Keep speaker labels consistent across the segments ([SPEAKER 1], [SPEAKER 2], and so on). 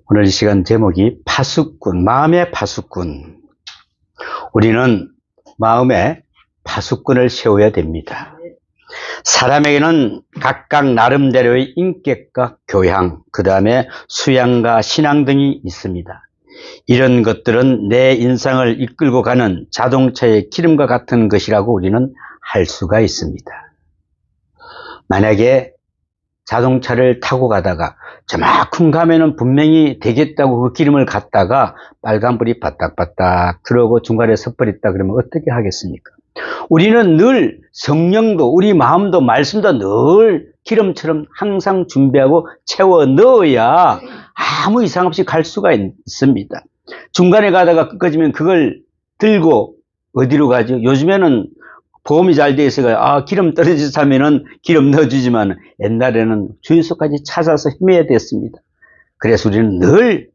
[SPEAKER 1] 오늘 이 시간 제목이 파수꾼, 마음의 파수꾼. 우리는 마음에 파수꾼을 세워야 됩니다. 사람에게는 각각 나름대로의 인격과 교양, 그 다음에 수양과 신앙 등이 있습니다. 이런 것들은 내 인생을 이끌고 가는 자동차의 기름과 같은 것이라고 우리는 할 수가 있습니다. 만약에 자동차를 타고 가다가 저만큼 가면은 분명히 되겠다고 그 기름을 갖다가 빨간불이 바닥바닥 들어오고 중간에 섣버렸다 그러면 어떻게 하겠습니까? 우리는 늘 성령도 우리 마음도 말씀도 늘 기름처럼 항상 준비하고 채워 넣어야 아무 이상 없이 갈 수가 있습니다. 중간에 가다가 끝까지면 그걸 들고 어디로 가죠? 요즘에는 보험이 잘 돼 있어서 기름 떨어져서 하면은 기름 넣어주지만 옛날에는 주유소까지 찾아서 헤매야 됐습니다. 그래서 우리는 늘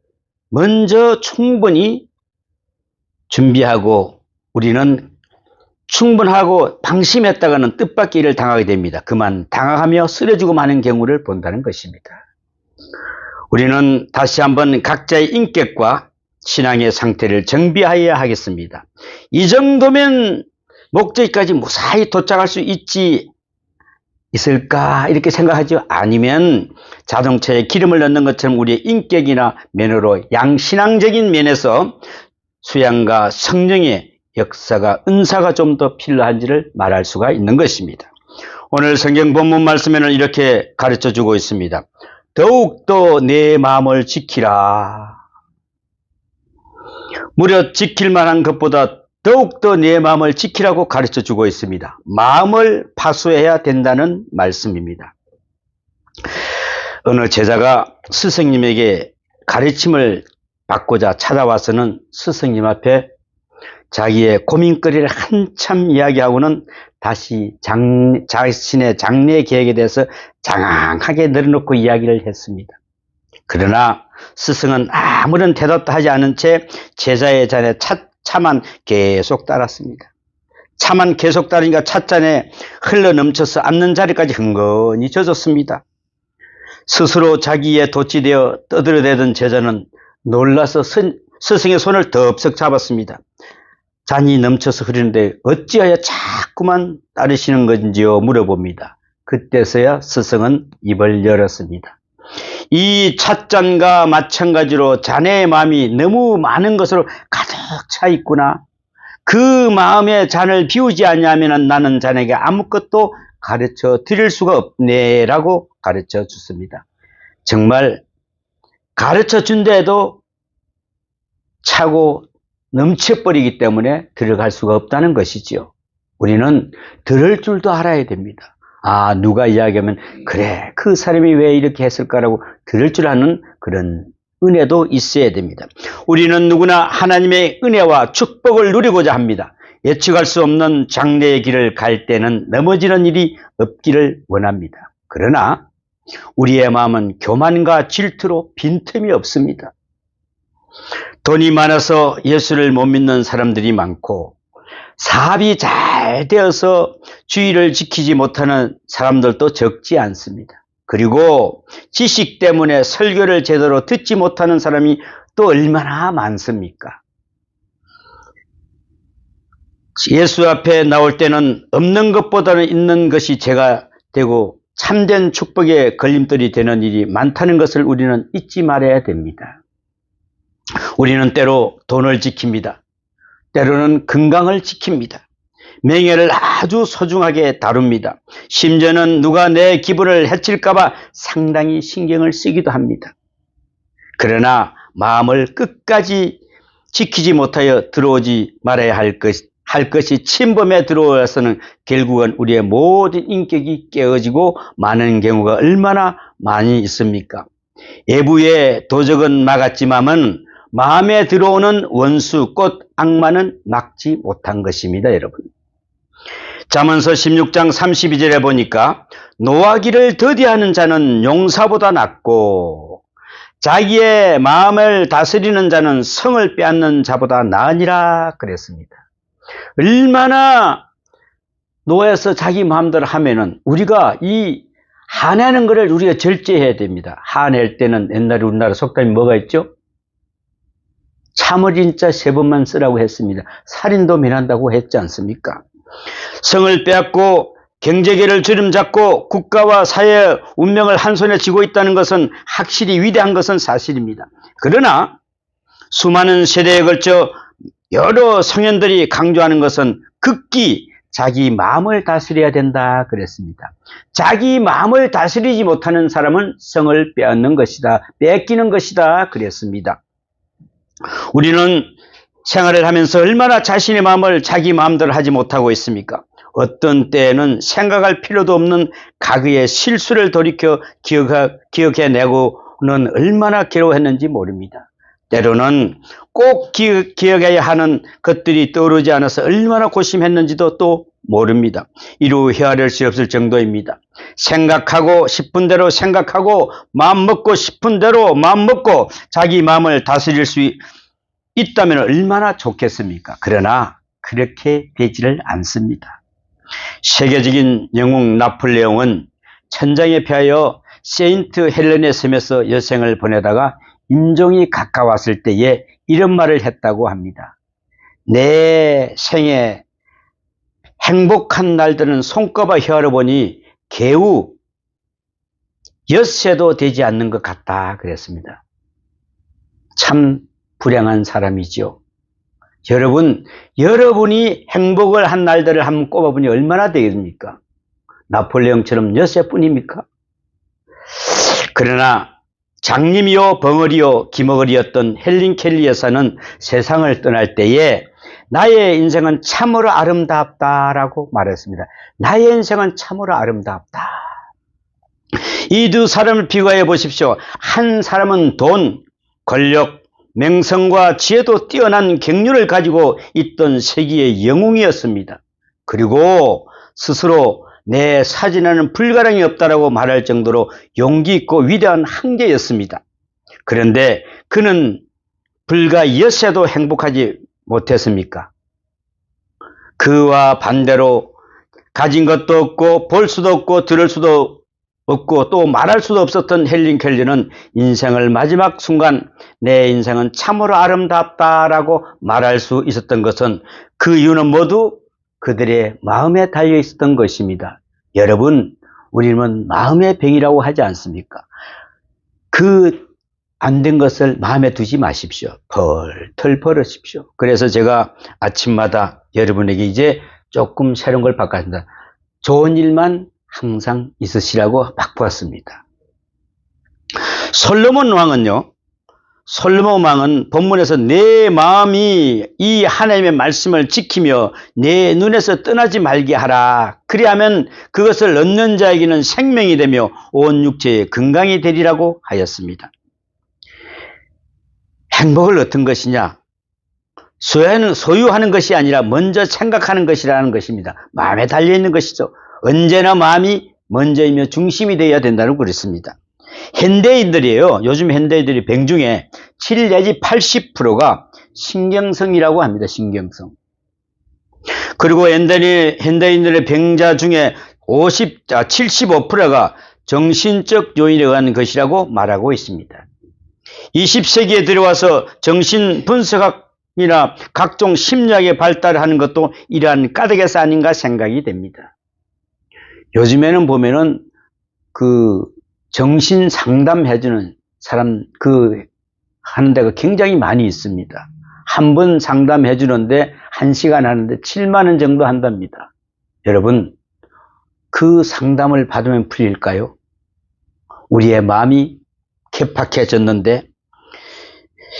[SPEAKER 1] 먼저 충분히 준비하고 우리는 충분하고 방심했다가는 뜻밖의 일을 당하게 됩니다. 그만 당하며 쓰러지고 마는 경우를 본다는 것입니다. 우리는 다시 한번 각자의 인격과 신앙의 상태를 정비하여야 하겠습니다. 이 정도면 목적지까지 무사히 도착할 수 있을까 이렇게 생각하죠. 아니면 자동차에 기름을 넣는 것처럼 우리의 인격이나 면으로 양신앙적인 면에서 수양과 성령의 역사가 은사가 좀 더 필요한지를 말할 수가 있는 것입니다. 오늘 성경 본문 말씀에는 이렇게 가르쳐주고 있습니다. 더욱더 내 마음을 지키라. 무려 지킬 만한 것보다 더욱더 내 마음을 지키라고 가르쳐주고 있습니다. 마음을 파수해야 된다는 말씀입니다. 어느 제자가 스승님에게 가르침을 받고자 찾아와서는 스승님 앞에 자기의 고민거리를 한참 이야기하고는 다시 자신의 장래 계획에 대해서 장황하게 내려놓고 이야기를 했습니다. 그러나 스승은 아무런 대답도 하지 않은 채 제자의 잔에 차만 계속 따랐습니다. 차만 계속 따르니까 찻잔에 흘러 넘쳐서 앉는 자리까지 흥건히 젖었습니다. 스스로 자기의 돛이 떠들어대던 제자는 놀라서 스승의 손을 덥석 잡았습니다. 잔이 넘쳐서 흐르는데 어찌하여 자꾸만 따르시는 건지요 물어봅니다. 그때서야 스승은 입을 열었습니다. 이 찻잔과 마찬가지로 자네의 마음이 너무 많은 것으로 가득 차 있구나. 그 마음의 잔을 비우지 않냐면 나는 자네에게 아무것도 가르쳐 드릴 수가 없네 라고 가르쳐 줬습니다. 정말 가르쳐 준데도 차고 넘쳐버리기 때문에 들어갈 수가 없다는 것이지요. 우리는 들을 줄도 알아야 됩니다. 누가 이야기하면 그래 그 사람이 왜 이렇게 했을까라고 들을 줄 아는 그런 은혜도 있어야 됩니다. 우리는 누구나 하나님의 은혜와 축복을 누리고자 합니다. 예측할 수 없는 장래의 길을 갈 때는 넘어지는 일이 없기를 원합니다. 그러나 우리의 마음은 교만과 질투로 빈틈이 없습니다. 돈이 많아서 예수를 못 믿는 사람들이 많고 사업이 잘 되어서 주의를 지키지 못하는 사람들도 적지 않습니다. 그리고 지식 때문에 설교를 제대로 듣지 못하는 사람이 또 얼마나 많습니까? 예수 앞에 나올 때는 없는 것보다는 있는 것이 죄가 되고 참된 축복의 걸림돌이 되는 일이 많다는 것을 우리는 잊지 말아야 됩니다. 우리는 때로 돈을 지킵니다. 때로는 건강을 지킵니다. 명예를 아주 소중하게 다룹니다. 심지어는 누가 내 기분을 해칠까봐 상당히 신경을 쓰기도 합니다. 그러나 마음을 끝까지 지키지 못하여 들어오지 말아야 할 것이 침범에 들어와서는 결국은 우리의 모든 인격이 깨어지고 마는 경우가 얼마나 많이 있습니까? 외부의 도적은 막았지만은 마음에 들어오는 원수 곧 악마는 막지 못한 것입니다, 여러분. 잠언서 16장 32절에 보니까 노하기를 더디하는 자는 용사보다 낫고 자기의 마음을 다스리는 자는 성을 빼앗는 자보다 나으니라 그랬습니다. 얼마나 노해서 자기 마음대로 하면은 우리가 이 화내는 것을 우리가 절제해야 됩니다. 화낼 때는 옛날에 우리나라 속담이 뭐가 있죠? 참을 인자 3번만 쓰라고 했습니다. 살인도 면한다고 했지 않습니까? 성을 빼앗고 경제계를 주름잡고 국가와 사회의 운명을 한 손에 쥐고 있다는 것은 확실히 위대한 것은 사실입니다. 그러나 수많은 세대에 걸쳐 여러 성현들이 강조하는 것은 극기 자기 마음을 다스려야 된다 그랬습니다. 자기 마음을 다스리지 못하는 사람은 성을 빼앗는 것이다, 뺏기는 것이다 그랬습니다. 우리는 생활을 하면서 얼마나 자신의 마음을 자기 마음대로 하지 못하고 있습니까? 어떤 때에는 생각할 필요도 없는 과거의 실수를 돌이켜 기억해내고는 얼마나 괴로워했는지 모릅니다. 때로는 꼭 기억해야 하는 것들이 떠오르지 않아서 얼마나 고심했는지도 또 모릅니다. 이루 헤아릴 수 없을 정도입니다. 생각하고 싶은 대로 생각하고 마음 먹고 싶은 대로 마음 먹고 자기 마음을 다스릴 수 있다면 얼마나 좋겠습니까? 그러나 그렇게 되지를 않습니다. 세계적인 영웅 나폴레옹은 천장에 피하여 세인트 헬렌의 섬에서 여생을 보내다가 임종이 가까웠을 때에 이런 말을 했다고 합니다. 내 생에 행복한 날들은 손꼽아 헤아려 보니 개우 엿새도 되지 않는 것 같다 그랬습니다. 참 불행한 사람이죠. 여러분이 행복을 한 날들을 한번 꼽아보니 얼마나 되겠습니까? 나폴레옹처럼 엿새뿐입니까? 그러나 장님이요 벙어리요 기머거리였던 헬린 켈리 여사는 세상을 떠날 때에 나의 인생은 참으로 아름답다라고 말했습니다. 나의 인생은 참으로 아름답다. 이 두 사람을 비교해 보십시오. 한 사람은 돈, 권력, 명성과 지혜도 뛰어난 경륜을 가지고 있던 세기의 영웅이었습니다. 그리고 스스로 내 사진에는 불가량이 없다라고 말할 정도로 용기 있고 위대한 한계였습니다. 그런데 그는 불과 엿새도 행복하지 못했습니까? 그와 반대로 가진 것도 없고 볼 수도 없고 들을 수도 없고 또 말할 수도 없었던 헬린 켈리는 인생을 마지막 순간 내 인생은 참으로 아름답다라고 말할 수 있었던 것은 그 이유는 모두 그들의 마음에 달려 있었던 것입니다. 여러분, 우리는 마음의 병이라고 하지 않습니까? 안 된 것을 마음에 두지 마십시오. 털 벌으십시오. 그래서 제가 아침마다 여러분에게 이제 조금 새로운 걸 바꿨습니다. 좋은 일만 항상 있으시라고 바꾸었습니다. 솔로몬 왕은 본문에서 내 마음이 이 하나님의 말씀을 지키며 내 눈에서 떠나지 말게 하라. 그리하면 그것을 얻는 자에게는 생명이 되며 온 육체의 건강이 되리라고 하였습니다. 행복을 어떤 것이냐? 소유하는 것이 아니라 먼저 생각하는 것이라는 것입니다. 마음에 달려있는 것이죠. 언제나 마음이 먼저이며 중심이 되어야 된다고 그랬습니다. 현대인들이에요. 요즘 현대인들이 병 중에 7 내지 80%가 신경성이라고 합니다. 신경성. 그리고 현대인들의 병자 중에 75%가 정신적 요인에 의한 것이라고 말하고 있습니다. 20세기에 들어와서 정신분석학이나 각종 심리학의 발달하는 것도 이러한 까닭에서 아닌가 생각이 됩니다. 요즘에는 보면은 정신 상담해주는 사람 하는 데가 굉장히 많이 있습니다. 한 번 상담해주는데 1시간 하는데 7만 원 정도 한답니다. 여러분, 그 상담을 받으면 풀릴까요? 우리의 마음이 개팍해졌는데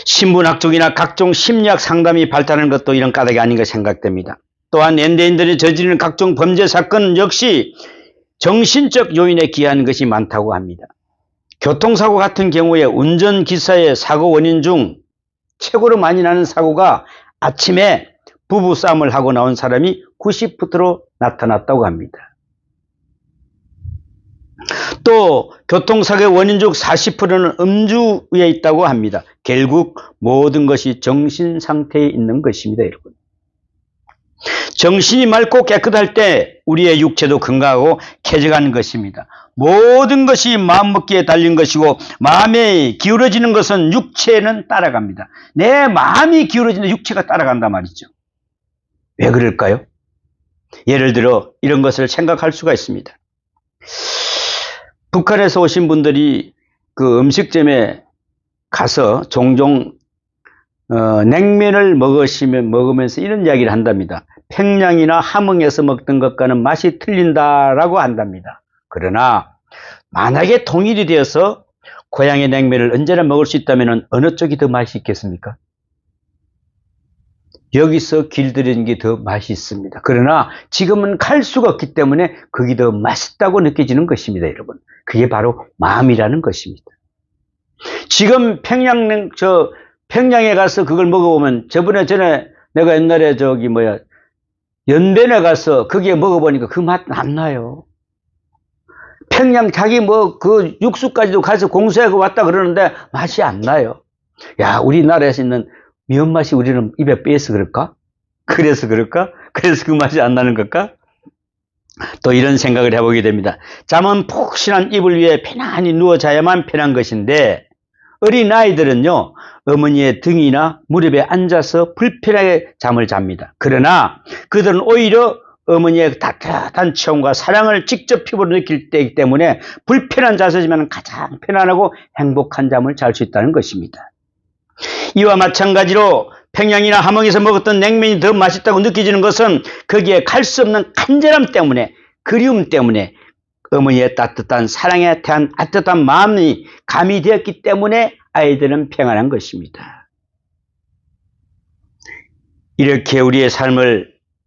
[SPEAKER 1] 신분학 쪽이나 각종 심리학 상담이 발달하는 것도 이런 까닭이 아닌가 생각됩니다. 또한 현대인들이 저지르는 각종 범죄 사건 역시 정신적 요인에 기하는 것이 많다고 합니다. 교통사고 같은 경우에 운전기사의 사고 원인 중 최고로 많이 나는 사고가 아침에 부부싸움을 하고 나온 사람이 90%로 나타났다고 합니다. 또 교통사고의 원인 중 40%는 음주에 있다고 합니다. 결국 모든 것이 정신상태에 있는 것입니다. 여러분. 정신이 맑고 깨끗할 때 우리의 육체도 건강하고 쾌적한 것입니다. 모든 것이 마음먹기에 달린 것이고 마음에 기울어지는 것은 육체는 따라갑니다. 내 마음이 기울어지는 육체가 따라간단 말이죠. 왜 그럴까요? 예를 들어 이런 것을 생각할 수가 있습니다. 북한에서 오신 분들이 그 음식점에 가서 종종 냉면을 먹으면서 이런 이야기를 한답니다. 평양이나 함흥에서 먹던 것과는 맛이 틀린다라고 한답니다. 그러나 만약에 통일이 되어서 고향의 냉면을 언제나 먹을 수 있다면 어느 쪽이 더 맛이 있겠습니까? 여기서 길들이는 게 더 맛있습니다. 그러나 지금은 갈 수가 없기 때문에 그게 더 맛있다고 느껴지는 것입니다, 여러분. 그게 바로 마음이라는 것입니다. 지금 평양에 가서 그걸 먹어보면 전에 내가 옛날에 연변에 가서 거기에 먹어보니까 그 맛 안 나요. 평양 자기 그 육수까지도 가서 공수하고 왔다 그러는데 맛이 안 나요. 야, 우리나라에서 있는 미연 맛이 우리는 입에 빼서 그럴까? 그래서 그럴까? 그래서 그 맛이 안 나는 걸까? 또 이런 생각을 해보게 됩니다. 잠은 푹신한 이불 위에 편안히 누워 자야만 편한 것인데 어린 아이들은요, 어머니의 등이나 무릎에 앉아서 불편하게 잠을 잡니다. 그러나 그들은 오히려 어머니의 따뜻한 체온과 사랑을 직접 피부로 느낄 때이기 때문에 불편한 자세지만 가장 편안하고 행복한 잠을 잘 수 있다는 것입니다. 이와 마찬가지로 평양이나 함흥에서 먹었던 냉면이 더 맛있다고 느껴지는 것은 거기에 갈 수 없는 간절함 때문에, 그리움 때문에 어머니의 따뜻한 사랑에 대한 따뜻한 마음이 가미되었기 때문에 아이들은 평안한 것입니다. 이렇게 우리의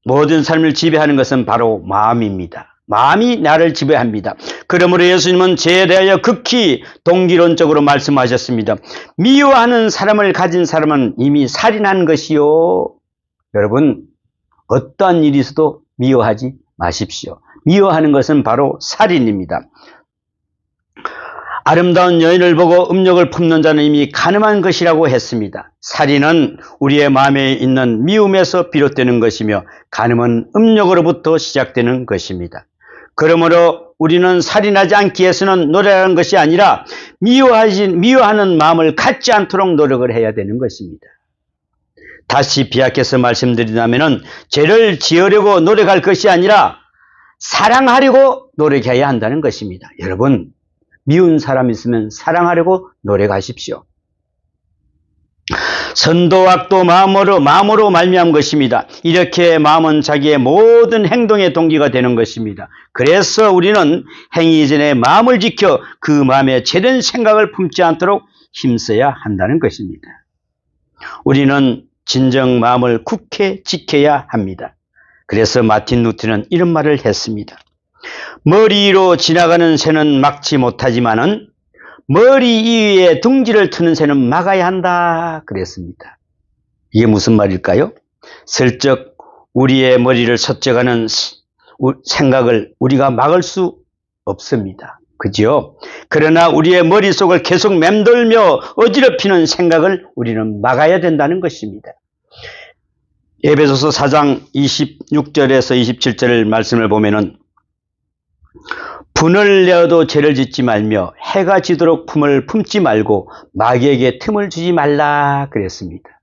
[SPEAKER 1] 모든 삶을 지배하는 것은 바로 마음입니다. 마음이 나를 지배합니다. 그러므로 예수님은 죄에 대하여 극히 동기론적으로 말씀하셨습니다. 미워하는 사람을 가진 사람은 이미 살인한 것이요. 여러분, 어떠한 일이 있어도 미워하지 마십시오. 미워하는 것은 바로 살인입니다. 아름다운 여인을 보고 음욕을 품는 자는 이미 간음한 것이라고 했습니다. 살인은 우리의 마음에 있는 미움에서 비롯되는 것이며 간음은 음욕으로부터 시작되는 것입니다. 그러므로 우리는 살인하지 않기 위해서는 노력하는 것이 아니라 미워하는 마음을 갖지 않도록 노력을 해야 되는 것입니다. 다시 비약해서 말씀드리자면 죄를 지으려고 노력할 것이 아니라 사랑하려고 노력해야 한다는 것입니다. 여러분, 미운 사람 있으면 사랑하려고 노력하십시오. 선도 악도 마음으로 말미암은 것입니다. 이렇게 마음은 자기의 모든 행동의 동기가 되는 것입니다. 그래서 우리는 행위 이전에 마음을 지켜 그 마음에 죄된 생각을 품지 않도록 힘써야 한다는 것입니다. 우리는 진정 마음을 굳게 지켜야 합니다. 그래서 마틴 루터는 이런 말을 했습니다. 머리 위로 지나가는 새는 막지 못하지만은 머리 위에 둥지를 트는 새는 막아야 한다 그랬습니다. 이게 무슨 말일까요? 슬쩍 우리의 머리를 서쩍하는 생각을 우리가 막을 수 없습니다. 그죠? 그러나 우리의 머릿속을 계속 맴돌며 어지럽히는 생각을 우리는 막아야 된다는 것입니다. 에베소서 4장 26절에서 27절 말씀을 보면은 분을 내어도 죄를 짓지 말며 해가 지도록 품을 품지 말고 마귀에게 틈을 주지 말라 그랬습니다.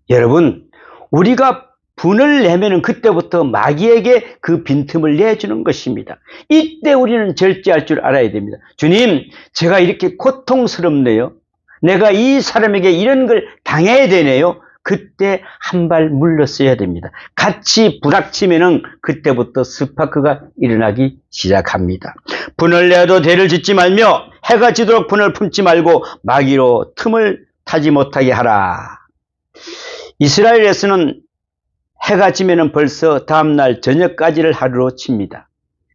[SPEAKER 1] 여러분, 우리가 분을 내면은 그때부터 마귀에게 그 빈틈을 내주는 것입니다. 이때 우리는 절제할 줄 알아야 됩니다. 주님, 제가 이렇게 고통스럽네요. 내가 이 사람에게 이런 걸 당해야 되네요. 그때 한 발 물러서야 됩니다. 같이 부닥치면은 그때부터 스파크가 일어나기 시작합니다. 분을 내어도 대를 짓지 말며 해가 지도록 분을 품지 말고 마귀로 틈을 타지 못하게 하라. 이스라엘에서는 해가 지면은 벌써 다음날 저녁까지를 하루로 칩니다.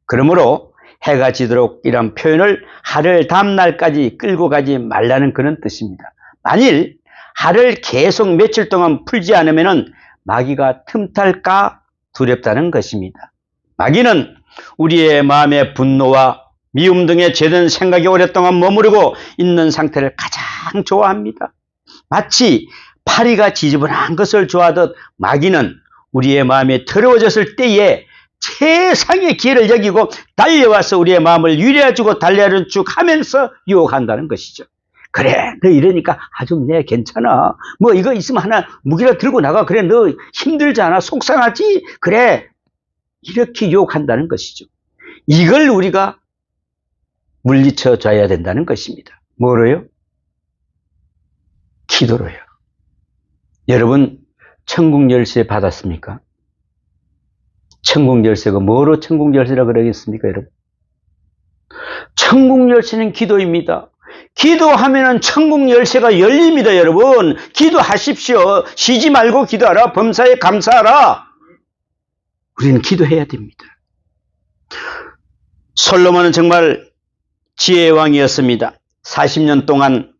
[SPEAKER 1] 그러므로 해가 지도록 이런 표현을 하루를 다음날까지 끌고 가지 말라는 그런 뜻입니다. 만일 하루를 계속 며칠 동안 풀지 않으면 마귀가 틈탈까 두렵다는 것입니다. 마귀는 우리의 마음의 분노와 미움 등의 죄된 생각이 오랫동안 머무르고 있는 상태를 가장 좋아합니다. 마치 파리가 지저분한 것을 좋아하듯 마귀는 우리의 마음이 더러워졌을 때에 최상의 기회를 여기고 달려와서 우리의 마음을 유래해주고 달래주고 하면서 유혹한다는 것이죠. 그래, 너 이러니까 아주 내 괜찮아. 뭐 이거 있으면 하나 무기를 들고 나가. 그래, 너 힘들잖아. 속상하지? 그래. 이렇게 유혹한다는 것이죠. 이걸 우리가 물리쳐 줘야 된다는 것입니다. 뭐로요? 기도로요. 여러분, 천국 열쇠 받았습니까? 천국 열쇠가 뭐로 천국 열쇠라 그러겠습니까, 여러분? 천국 열쇠는 기도입니다. 기도하면은 천국 열쇠가 열립니다, 여러분. 기도하십시오. 쉬지 말고 기도하라. 범사에 감사하라. 우리는 기도해야 됩니다. 솔로몬은 정말 지혜의 왕이었습니다. 40년 동안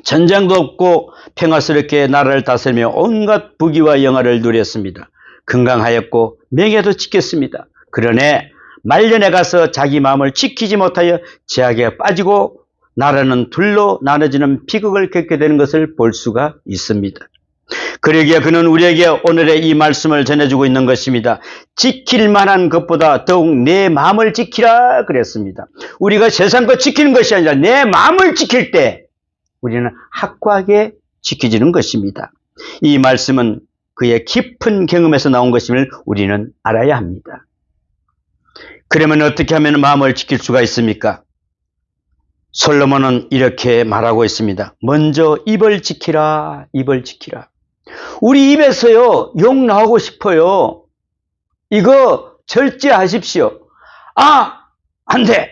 [SPEAKER 1] 전쟁도 없고 평화스럽게 나라를 다스리며 온갖 부귀와 영화를 누렸습니다. 건강하였고 명예도 지켰습니다. 그러나 말년에 가서 자기 마음을 지키지 못하여 제약에 빠지고 나라는 둘로 나눠지는 비극을 겪게 되는 것을 볼 수가 있습니다. 그러기에 그는 우리에게 오늘의 이 말씀을 전해주고 있는 것입니다. 지킬 만한 것보다 더욱 내 마음을 지키라 그랬습니다. 우리가 세상 것 지키는 것이 아니라 내 마음을 지킬 때 우리는 확고하게 지켜지는 것입니다. 이 말씀은 그의 깊은 경험에서 나온 것임을 우리는 알아야 합니다. 그러면 어떻게 하면 마음을 지킬 수가 있습니까? 솔로몬은 이렇게 말하고 있습니다. 먼저 입을 지키라, 입을 지키라. 우리 입에서요, 욕 나오고 싶어요. 이거 절제하십시오. 아, 안 돼,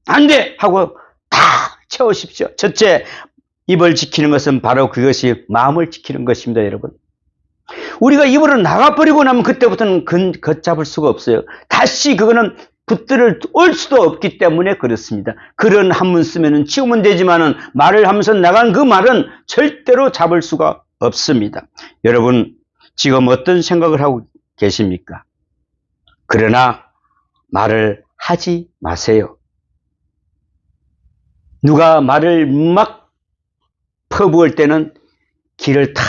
[SPEAKER 1] 안 돼 하고 다 채우십시오. 첫째, 입을 지키는 것은 바로 그것이 마음을 지키는 것입니다, 여러분. 우리가 입으로 나가버리고 나면 그때부터는 걷잡을 수가 없어요. 다시 그거는 붙들을 올 수도 없기 때문에 그렇습니다. 글은 한문 쓰면은 치우면 되지만은 말을 하면서 나간 그 말은 절대로 잡을 수가 없습니다. 여러분, 지금 어떤 생각을 하고 계십니까? 그러나 말을 하지 마세요. 누가 말을 막 퍼부을 때는 길을 탁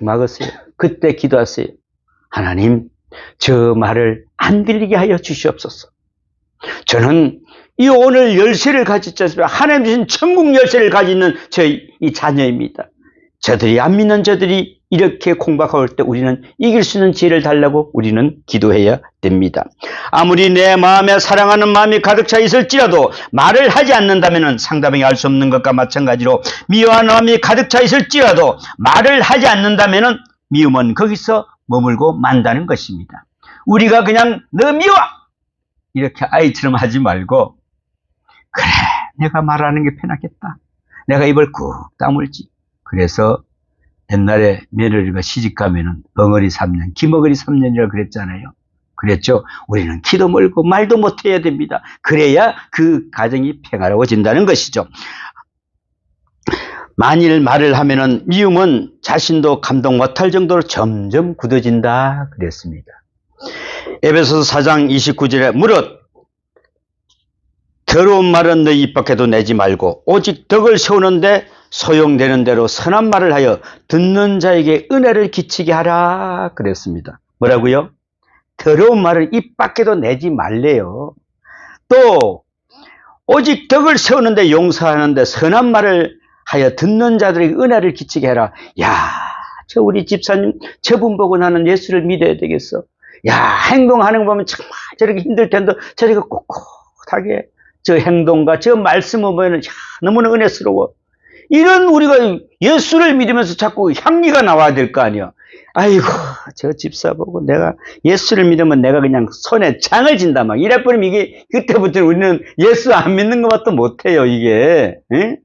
[SPEAKER 1] 막으세요. 그때 기도하세요. 하나님, 저 말을 안 들리게 하여 주시옵소서. 저는 이 오늘 열쇠를 가지지 않습니까? 하나님 주신 천국 열쇠를 가지는 저희 이 자녀입니다. 저들이 안 믿는 저들이 이렇게 공박할 때 우리는 이길 수 있는 지혜를 달라고 우리는 기도해야 됩니다. 아무리 내 마음에 사랑하는 마음이 가득 차 있을지라도 말을 하지 않는다면 상대방이 알 수 없는 것과 마찬가지로 미워하는 마음이 가득 차 있을지라도 말을 하지 않는다면 미움은 거기서 머물고 만다는 것입니다. 우리가 그냥 너 미워! 이렇게 아이처럼 하지 말고 그래, 내가 말하는 게 편하겠다. 내가 입을 꾹 다물지. 그래서 옛날에 며느리가 시집가면은 벙어리 3년, 기머거리 3년이라고 그랬잖아요. 그랬죠. 우리는 키도 멀고 말도 못해야 됩니다. 그래야 그 가정이 평화로워진다는 것이죠. 만일 말을 하면은 미움은 자신도 감동 못할 정도로 점점 굳어진다 그랬습니다. 에베소서 4장 29절에 무릇 더러운 말은 너희 입 밖에도 내지 말고 오직 덕을 세우는데 소용되는 대로 선한 말을 하여 듣는 자에게 은혜를 끼치게 하라 그랬습니다. 뭐라고요? 더러운 말을 입 밖에도 내지 말래요. 또 오직 덕을 세우는데 용서하는데 선한 말을 하여 듣는 자들에게 은혜를 끼치게 해라. 야, 저 우리 집사님 저분 보고 나는 예수를 믿어야 되겠어. 야, 행동하는 거 보면 정말 저렇게 힘들 텐데 저렇게 꼿꼿하게 저 행동과 저 말씀을 보면 너무나 은혜스러워. 이런 우리가 예수를 믿으면서 자꾸 향기가 나와야 될 거 아니야. 아이고, 저 집사 보고 내가 예수를 믿으면 내가 그냥 손에 장을 진다 막 이래버리면 이게 그때부터 우리는 예수 안 믿는 것밖에 못해요, 이게. 응?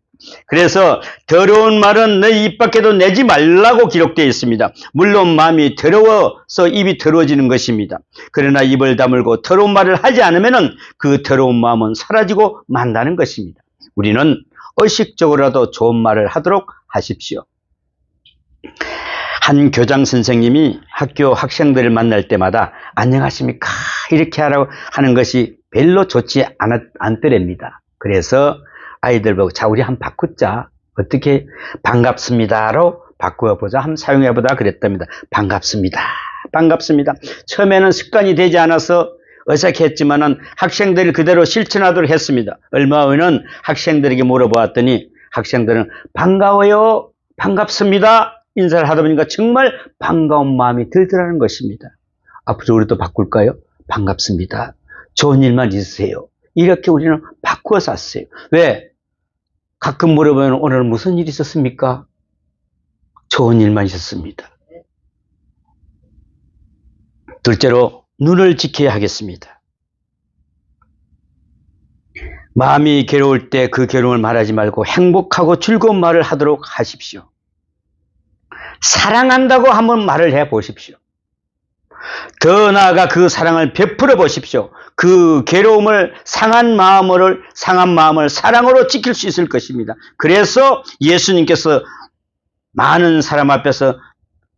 [SPEAKER 1] 그래서 더러운 말은 너희 입 밖에도 내지 말라고 기록되어 있습니다. 물론 마음이 더러워서 입이 더러워지는 것입니다. 그러나 입을 다물고 더러운 말을 하지 않으면 그 더러운 마음은 사라지고 만다는 것입니다. 우리는 의식적으로라도 좋은 말을 하도록 하십시오. 한 교장 선생님이 학교 학생들을 만날 때마다 안녕하십니까 이렇게 하라고 하는 것이 별로 좋지 않더랍니다. 그래서 아이들 보고 자 우리 한번 바꾸자. 어떻게 반갑습니다로 바꾸어보자. 한번 사용해보자 그랬답니다. 반갑습니다. 반갑습니다. 처음에는 습관이 되지 않아서 어색했지만은 학생들이 그대로 실천하도록 했습니다. 얼마 후에는 학생들에게 물어보았더니 학생들은 반가워요, 반갑습니다 인사를 하다 보니까 정말 반가운 마음이 들더라는 것입니다. 앞으로 우리도 바꿀까요? 반갑습니다. 좋은 일만 있으세요. 이렇게 우리는 바꾸어서 왔어요. 왜? 가끔 물어보면 오늘 무슨 일 있었습니까? 좋은 일만 있었습니다. 둘째로 눈을 지켜야 하겠습니다. 마음이 괴로울 때 그 괴로움을 말하지 말고 행복하고 즐거운 말을 하도록 하십시오. 사랑한다고 한번 말을 해 보십시오. 더 나아가 그 사랑을 베풀어 보십시오. 그 괴로움을 상한 마음을 사랑으로 지킬 수 있을 것입니다. 그래서 예수님께서 많은 사람 앞에서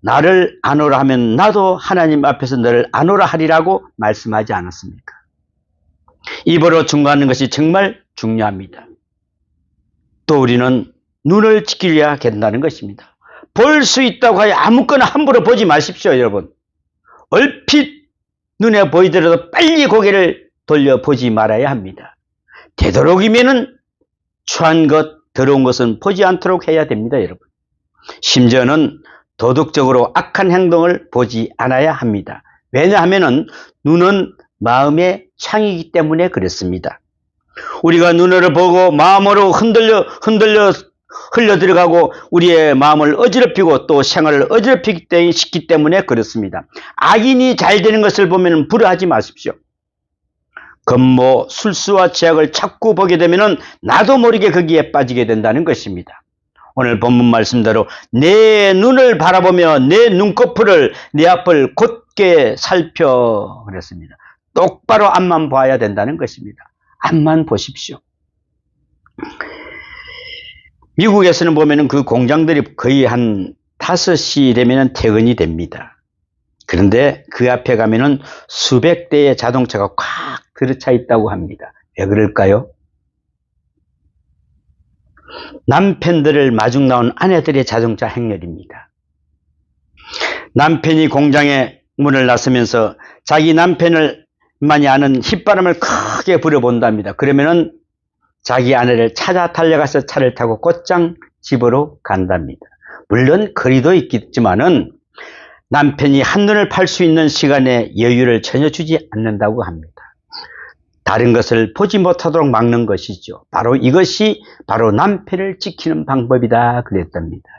[SPEAKER 1] 나를 안오라 하면 나도 하나님 앞에서 너를 안오라 하리라고 말씀하지 않았습니까? 입으로 증거하는 것이 정말 중요합니다. 또 우리는 눈을 지키려야 된다는 것입니다. 볼 수 있다고 하여 아무거나 함부로 보지 마십시오, 여러분. 얼핏 눈에 보이더라도 빨리 고개를 돌려보지 말아야 합니다. 되도록이면은 추한 것, 더러운 것은 보지 않도록 해야 됩니다, 여러분. 심지어는 도덕적으로 악한 행동을 보지 않아야 합니다. 왜냐하면은 눈은 마음의 창이기 때문에 그렇습니다. 우리가 눈으로 보고 마음으로 흘려 들어가고 우리의 마음을 어지럽히고 또 생활을 어지럽히기 때문에 그렇습니다. 악인이 잘 되는 것을 보면 부러워하지 마십시오. 건모, 술수와 죄악을 자꾸 보게 되면 나도 모르게 거기에 빠지게 된다는 것입니다. 오늘 본문 말씀대로 내 눈을 바라보며 내 눈꺼풀을 내 앞을 곧게 살펴 그랬습니다. 똑바로 앞만 봐야 된다는 것입니다. 앞만 보십시오. 미국에서는 보면은 그 공장들이 거의 한 5시 되면은 퇴근이 됩니다. 그런데 그 앞에 가면은 수백 대의 자동차가 꽉 들어차 있다고 합니다. 왜 그럴까요? 남편들을 마중 나온 아내들의 자동차 행렬입니다. 남편이 공장에 문을 나서면서 자기 남편을만이 아는 휘바람을 크게 불어본답니다. 그러면은 자기 아내를 찾아 달려가서 차를 타고 곧장 집으로 간답니다. 물론 거리도 있겠지만은 남편이 한눈을 팔 수 있는 시간에 여유를 전혀 주지 않는다고 합니다. 다른 것을 보지 못하도록 막는 것이죠. 바로 이것이 바로 남편을 지키는 방법이다 그랬답니다.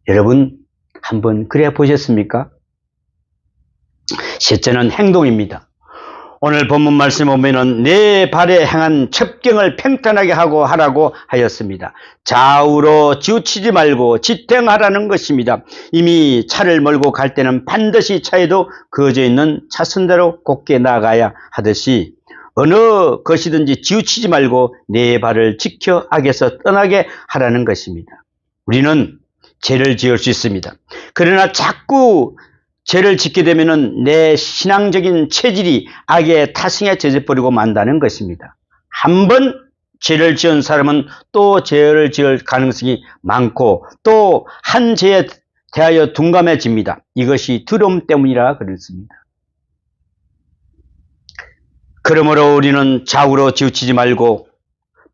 [SPEAKER 1] 여러분 한번 그래 보셨습니까? 셋째는 행동입니다. 오늘 본문 말씀 보면은 내 발에 행한 첩경을 평탄하게 하고 하라고 하였습니다. 좌우로 치우치지 말고 지탱하라는 것입니다. 이미 차를 몰고 갈 때는 반드시 차에도 그어져 있는 차선대로 곧게 나가야 하듯이 어느 것이든지 치우치지 말고 내 발을 지켜 악에서 떠나게 하라는 것입니다. 우리는 죄를 지을 수 있습니다. 그러나 자꾸 죄를 짓게 되면은 내 신앙적인 체질이 악의 타성에 젖어버리고 만다는 것입니다. 한번 죄를 지은 사람은 또 죄를 지을 가능성이 많고 또 한 죄에 대하여 둔감해집니다. 이것이 두려움 때문이라 그렇습니다. 그러므로 우리는 좌우로 치우치지 말고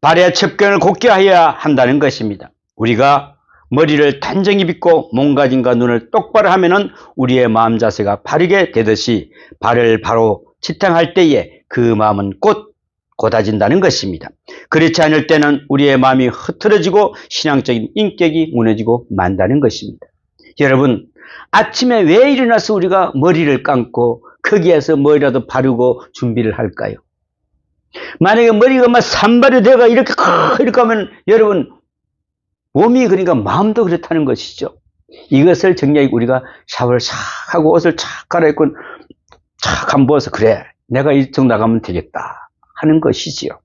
[SPEAKER 1] 발의 첩경을 곧게 해야 한다는 것입니다. 우리가 머리를 단정히 빗고 몸가짐과 눈을 똑바로 하면은 우리의 마음 자세가 바르게 되듯이 발을 바로 지탱할 때에 그 마음은 곧 곧아진다는 것입니다. 그렇지 않을 때는 우리의 마음이 흐트러지고 신앙적인 인격이 무너지고 만다는 것입니다. 여러분 아침에 왜 일어나서 우리가 머리를 감고 거기에서 뭐라도 바르고 준비를 할까요? 만약에 머리가 막 산발이 되가 이렇게 하면 여러분 몸이 그러니까 마음도 그렇다는 것이죠. 이것을 정리하고 우리가 샤워를 싹 하고 옷을 착 갈아입고 착 한 부어서 그래 내가 이쪽 나가면 되겠다 하는 것이지요.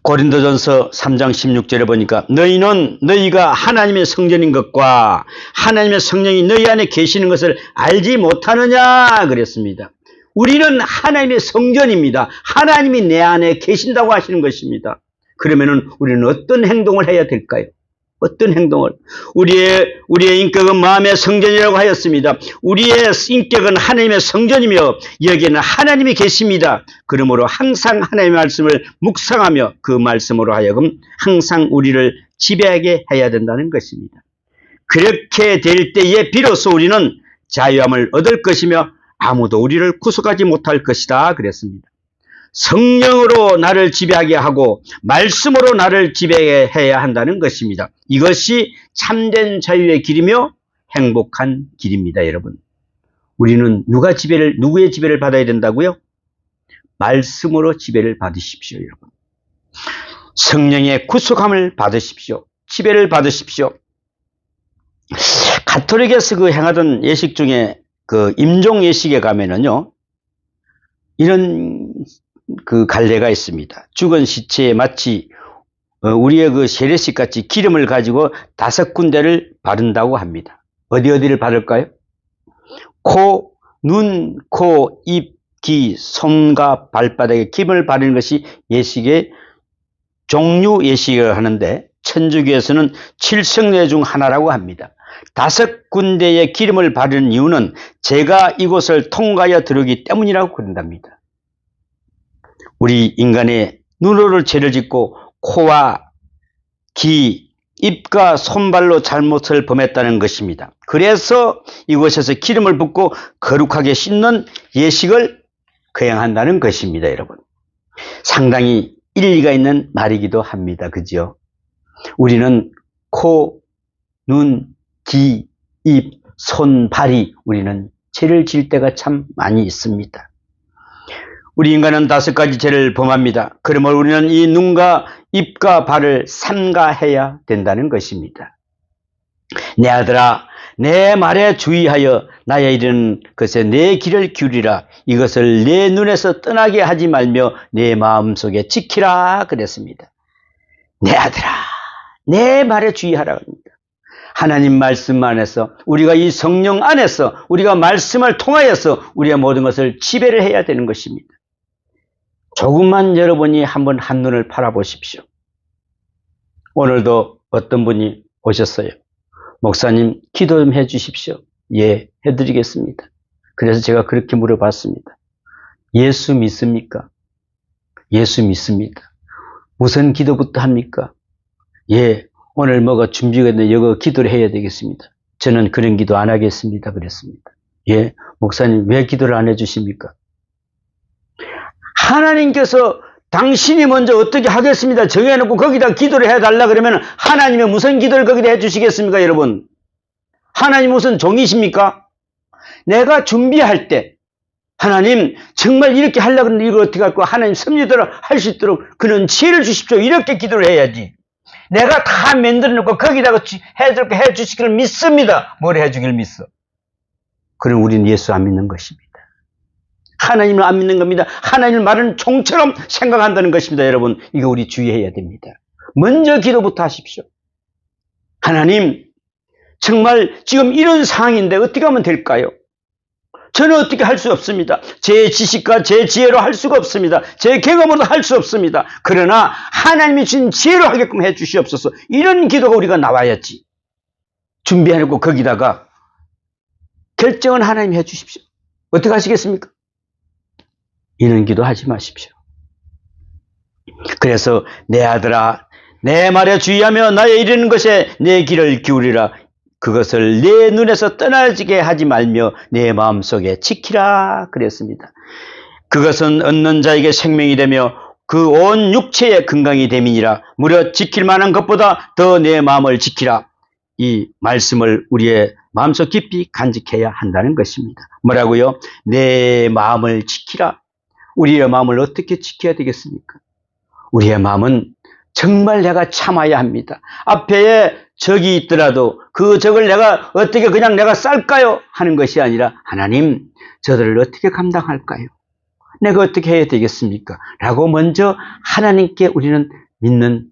[SPEAKER 1] 고린도전서 3장 16절에 보니까 너희가 하나님의 성전인 것과 하나님의 성령이 너희 안에 계시는 것을 알지 못하느냐 그랬습니다. 우리는 하나님의 성전입니다. 하나님이 내 안에 계신다고 하시는 것입니다. 그러면은 우리는 어떤 행동을 해야 될까요? 어떤 행동을? 우리의 인격은 마음의 성전이라고 하였습니다. 우리의 인격은 하나님의 성전이며 여기에는 하나님이 계십니다. 그러므로 항상 하나님의 말씀을 묵상하며 그 말씀으로 하여금 항상 우리를 지배하게 해야 된다는 것입니다. 그렇게 될 때에 비로소 우리는 자유함을 얻을 것이며 아무도 우리를 구속하지 못할 것이다 그랬습니다. 성령으로 나를 지배하게 하고 말씀으로 나를 지배해야 한다는 것입니다. 이것이 참된 자유의 길이며 행복한 길입니다, 여러분. 우리는 누구의 지배를 받아야 된다고요? 말씀으로 지배를 받으십시오, 여러분. 성령의 구속함을 받으십시오. 지배를 받으십시오. 가톨릭에서 그 행하던 예식 중에 그 임종 예식에 가면은요, 이런 그 갈래가 있습니다. 죽은 시체에 마치 우리의 그 세례식 같이 기름을 가지고 5군데를 바른다고 합니다. 어디를 바를까요? 코, 눈, 코, 입, 귀, 손과 발바닥에 기름을 바르는 것이 예식의 종류 예식을 하는데 천주교에서는 7성례 중 하나라고 합니다. 5군데의 기름을 바르는 이유는 제가 이곳을 통과하여 들어오기 때문이라고 그런답니다. 우리 인간의 눈으로 죄를 짓고 코와 귀, 입과 손발로 잘못을 범했다는 것입니다. 그래서 이곳에서 기름을 붓고 거룩하게 씻는 예식을 거행한다는 것입니다, 여러분. 상당히 일리가 있는 말이기도 합니다. 그죠? 우리는 코, 눈, 귀, 입, 손, 발이 우리는 죄를 지을 때가 참 많이 있습니다. 우리 인간은 5가지 죄를 범합니다. 그러므로 우리는 이 눈과 입과 발을 삼가해야 된다는 것입니다. 내 아들아, 내 말에 주의하여 나의 이르는 것에 내 길을 기울이라. 이것을 내 눈에서 떠나게 하지 말며 내 마음속에 지키라 그랬습니다. 내 아들아, 내 말에 주의하라 합니다. 하나님 말씀 안에서 우리가 이 성령 안에서 우리가 말씀을 통하여서 우리의 모든 것을 지배를 해야 되는 것입니다. 조금만 여러분이 한번 한눈을 팔아보십시오. 오늘도 어떤 분이 오셨어요. 목사님, 기도 좀 해주십시오. 예, 해드리겠습니다. 그래서 제가 그렇게 물어봤습니다. 예수 믿습니까? 예수 믿습니다. 무슨 기도부터 합니까? 예, 오늘 뭐가 준비가 있는데 이거 기도를 해야 되겠습니다. 저는 그런 기도 안 하겠습니다. 그랬습니다. 예, 목사님 왜 기도를 안 해주십니까? 하나님께서 당신이 먼저 어떻게 하겠습니다 정해놓고 거기다 기도를 해달라 그러면 하나님이 무슨 기도를 거기다 해주시겠습니까, 여러분? 하나님 무슨 종이십니까? 내가 준비할 때 하나님 정말 이렇게 하려고 하는데 이걸 어떻게 할 거야? 하나님 섭리대로 할 수 있도록 그런 지혜를 주십시오. 이렇게 기도를 해야지. 내가 다 만들어 놓고 거기다가 해주시기를 믿습니다. 뭘 해주기를 믿어? 그럼 우리는 예수 안 믿는 것입니다. 하나님을 안 믿는 겁니다. 하나님을 말하는 종처럼 생각한다는 것입니다. 여러분, 이거 우리 주의해야 됩니다. 먼저 기도부터 하십시오. 하나님, 정말 지금 이런 상황인데 어떻게 하면 될까요? 저는 어떻게 할 수 없습니다. 제 지식과 제 지혜로 할 수가 없습니다. 제 경험으로 할 수 없습니다. 그러나 하나님이 주신 지혜로 하게끔 해 주시옵소서. 이런 기도가 우리가 나와야지. 준비해놓고 거기다가 결정은 하나님이 해 주십시오. 어떻게 하시겠습니까? 이런 기도 하지 마십시오. 그래서 내 아들아, 내 말에 주의하며 나의 이르는 것에 내 귀를 기울이라. 그것을 내 눈에서 떠나지게 하지 말며 내 마음속에 지키라 그랬습니다. 그것은 얻는 자에게 생명이 되며 그 온 육체의 건강이 됨이니라. 무려 지킬 만한 것보다 더 내 마음을 지키라. 이 말씀을 우리의 마음속 깊이 간직해야 한다는 것입니다. 뭐라고요? 내 마음을 지키라. 우리의 마음을 어떻게 지켜야 되겠습니까? 우리의 마음은 정말 내가 참아야 합니다. 앞에 적이 있더라도 그 적을 내가 어떻게 그냥 내가 쌀까요? 하는 것이 아니라 하나님, 저들을 어떻게 감당할까요? 내가 어떻게 해야 되겠습니까? 라고 먼저 하나님께 우리는 믿는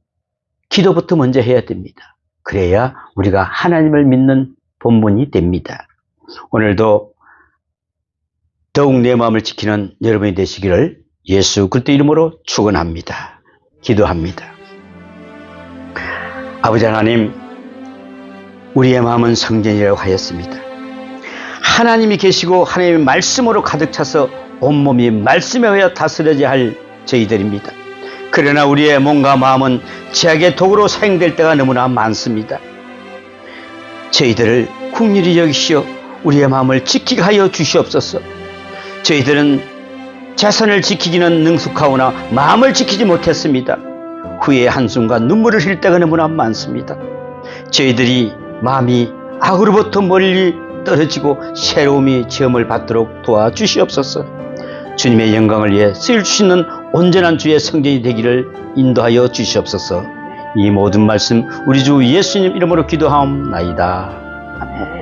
[SPEAKER 1] 기도부터 먼저 해야 됩니다. 그래야 우리가 하나님을 믿는 본분이 됩니다. 오늘도 더욱 내 마음을 지키는 여러분이 되시기를 예수 그리스도 이름으로 축원합니다. 기도합니다. 아버지 하나님, 우리의 마음은 성전이라고 하였습니다. 하나님이 계시고 하나님의 말씀으로 가득 차서 온몸이 말씀에 의해 다스려져야 할 저희들입니다. 그러나 우리의 몸과 마음은 죄악의 도구로 사용될 때가 너무나 많습니다. 저희들을 긍휼히 여기시어 우리의 마음을 지키게 하여 주시옵소서. 저희들은 재산을 지키기는 능숙하오나 마음을 지키지 못했습니다. 후회의 한숨과 눈물을 흘릴 때가 너무나 많습니다. 저희들이 마음이 악으로부터 멀리 떨어지고 새로움이 체험을 받도록 도와주시옵소서. 주님의 영광을 위해 쓰일 수 있는 온전한 주의 성전이 되기를 인도하여 주시옵소서. 이 모든 말씀 우리 주 예수님 이름으로 기도하옵나이다. 아멘.